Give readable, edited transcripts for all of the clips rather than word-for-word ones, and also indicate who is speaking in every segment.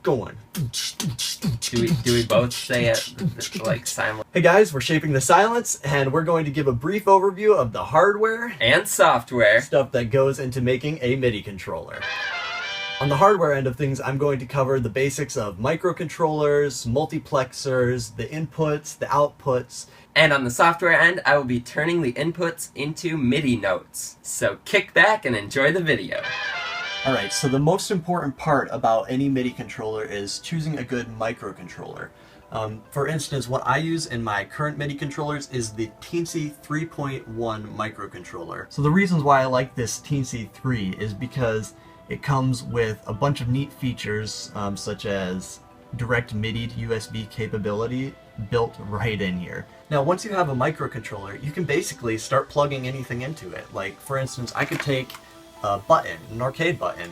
Speaker 1: going.
Speaker 2: Do we both say it like silent?
Speaker 1: Hey guys, we're shaping the silence, and we're going to give a brief overview of the hardware
Speaker 2: And software
Speaker 1: stuff that goes into making a MIDI controller. On the hardware end of things, I'm going to cover the basics of microcontrollers, multiplexers, the inputs, the outputs.
Speaker 2: And on the software end, I will be turning the inputs into MIDI notes. So kick back and enjoy the video.
Speaker 1: Alright, so the most important part about any MIDI controller is choosing a good microcontroller. For instance, what I use in my current MIDI controllers is the Teensy 3.1 microcontroller. So the reasons why I like this Teensy 3 is because it comes with a bunch of neat features, such as direct MIDI to USB capability built right in here. Now, once you have a microcontroller, you can basically start plugging anything into it. Like, for instance, I could take a button, an arcade button,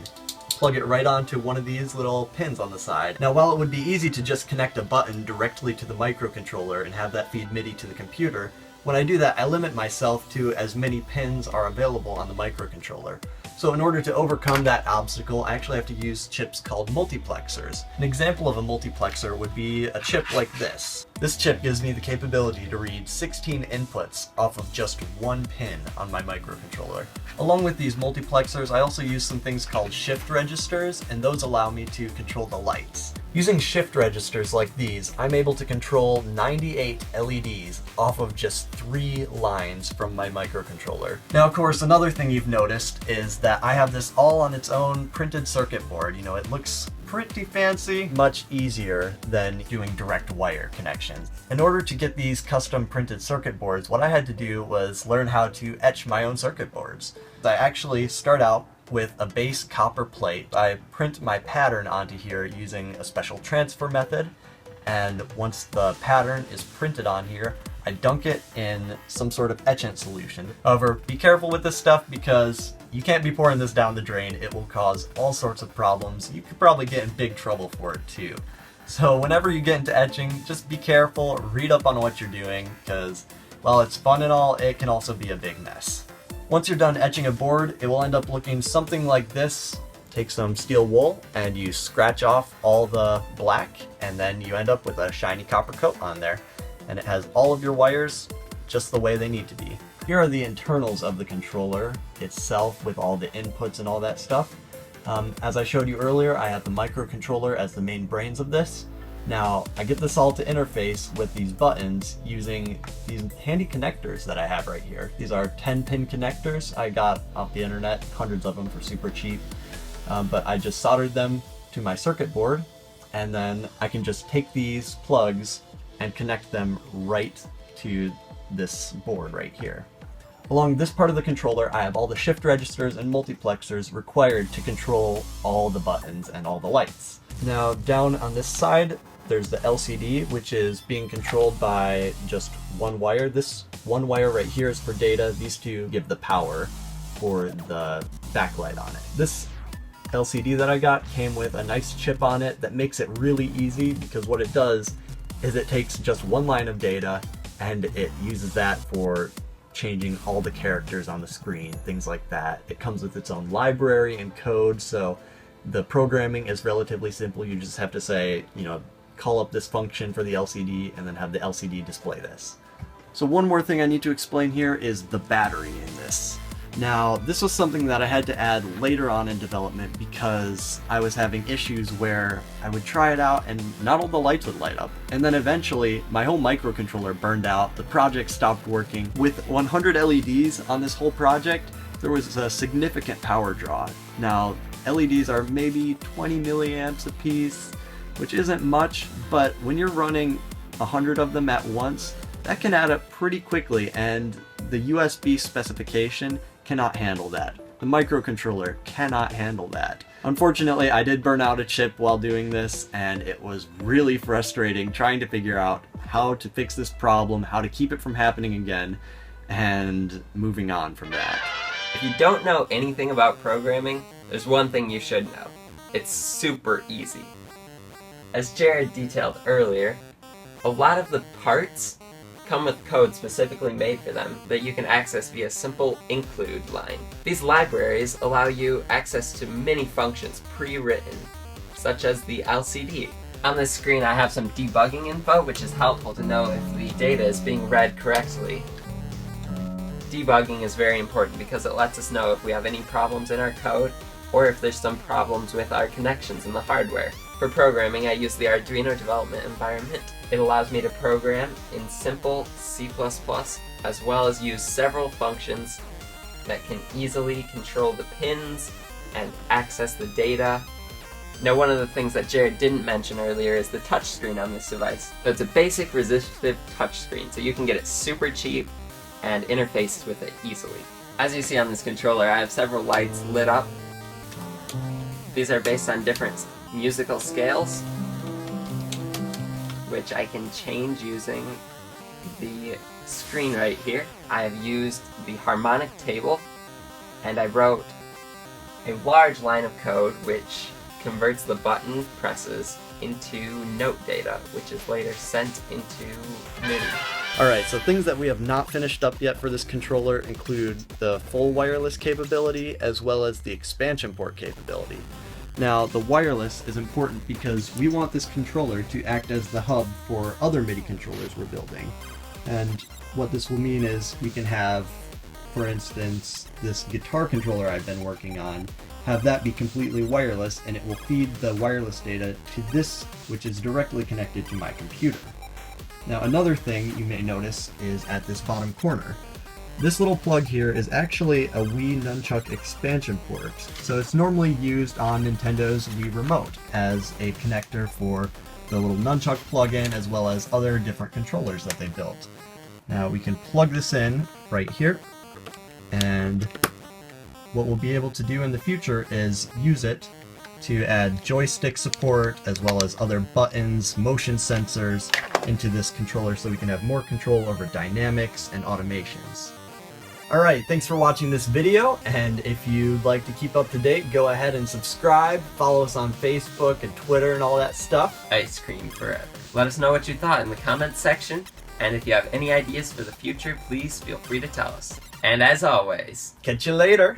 Speaker 1: plug it right onto one of these little pins on the side. Now, while it would be easy to just connect a button directly to the microcontroller and have that feed MIDI to the computer, when I do that, I limit myself to as many pins are available on the microcontroller. So in order to overcome that obstacle, I actually have to use chips called multiplexers. An example of a multiplexer would be a chip like this. This chip gives me the capability to read 16 inputs off of just one pin on my microcontroller. Along with these multiplexers, I also use some things called shift registers, and those allow me to control the lights. Using shift registers like these, I'm able to control 98 LEDs off of just 3 lines from my microcontroller. Now, of course, another thing you've noticed is that I have this all on its own printed circuit board. You know, it looks pretty fancy, much easier than doing direct wire connections. In order to get these custom printed circuit boards, what I had to do was learn how to etch my own circuit boards. I actually start out with a base copper plate. I print my pattern onto here using a special transfer method, and once the pattern is printed on here, I dunk it in some sort of etchant solution. However, be careful with this stuff because you can't be pouring this down the drain. It will cause all sorts of problems. You could probably get in big trouble for it too. So whenever you get into etching, just be careful, read up on what you're doing, because while it's fun and all, it can also be a big mess. Once you're done etching a board, it will end up looking something like this. Take some steel wool and you scratch off all the black, and then you end up with a shiny copper coat on there. And it has all of your wires just the way they need to be. Here are the internals of the controller itself with all the inputs and all that stuff. As I showed you earlier, I have the microcontroller as the main brains of this. Now, I get this all to interface with these buttons using these handy connectors that I have right here. These are 10-pin connectors I got off the internet, hundreds of them for super cheap. But I just soldered them to my circuit board, and then I can just take these plugs and connect them right to this board right here. Along this part of the controller, I have all the shift registers and multiplexers required to control all the buttons and all the lights. Now, down on this side, there's the LCD, which is being controlled by just one wire. This one wire right here is for data. These two give the power for the backlight on it. This LCD that I got came with a nice chip on it that makes it really easy, because what it does is it takes just one line of data and it uses that for changing all the characters on the screen, things like that. It comes with its own library and code, so the programming is relatively simple. You just have to say, you know, call up this function for the LCD and then have the LCD display this. So one more thing I need to explain here is the battery in this. Now, this was something that I had to add later on in development because I was having issues where I would try it out and not all the lights would light up. And then eventually, my whole microcontroller burned out, the project stopped working. With 100 LEDs on this whole project, there was a significant power draw. Now, LEDs are maybe 20 milliamps a piece, which isn't much, but when you're running 100 of them at once, that can add up pretty quickly, and the USB specification cannot handle that. The microcontroller cannot handle that. Unfortunately, I did burn out a chip while doing this, and it was really frustrating trying to figure out how to fix this problem, how to keep it from happening again, and moving on from that.
Speaker 2: If you don't know anything about programming, there's one thing you should know. It's super easy. As Jared detailed earlier, a lot of the parts come with code specifically made for them that you can access via simple include line. These libraries allow you access to many functions pre-written. such as the LCD. On this screen I have some debugging info, which is helpful to know if the data is being read correctly. Debugging is very important because it lets us know if we have any problems in our code or if there's some problems with our connections in the hardware. For programming, I use the Arduino development environment. It allows me to program in simple C++ as well as use several functions that can easily control the pins and access the data. Now, one of the things that Jared didn't mention earlier is the touchscreen on this device. So it's a basic resistive touchscreen, so you can get it super cheap and interface with it easily. As you see on this controller, I have several lights lit up. These are based on different musical scales, which I can change using the screen right here. I have used the harmonic table, and I wrote a large line of code which converts the button presses into note data, which is later sent into MIDI.
Speaker 1: Alright, so things that we have not finished up yet for this controller include the full wireless capability as well as the expansion port capability. Now, the wireless is important because we want this controller to act as the hub for other MIDI controllers we're building. And what this will mean is we can have, for instance, this guitar controller I've been working on, have that be completely wireless, and it will feed the wireless data to this, which is directly connected to my computer. Now, another thing you may notice is at this bottom corner. This little plug here is actually a Wii Nunchuk expansion port, so it's normally used on Nintendo's Wii Remote as a connector for the little Nunchuk plug-in as well as other different controllers that they built. Now we can plug this in right here, and what we'll be able to do in the future is use it to add joystick support as well as other buttons, motion sensors into this controller so we can have more control over dynamics and automations. Alright, thanks for watching this video, and if you'd like to keep up to date, go ahead and subscribe, follow us on Facebook and Twitter and all that stuff.
Speaker 2: Ice cream forever. Let us know what you thought in the comments section, and if you have any ideas for the future, please feel free to tell us. And as always,
Speaker 1: Catch you later!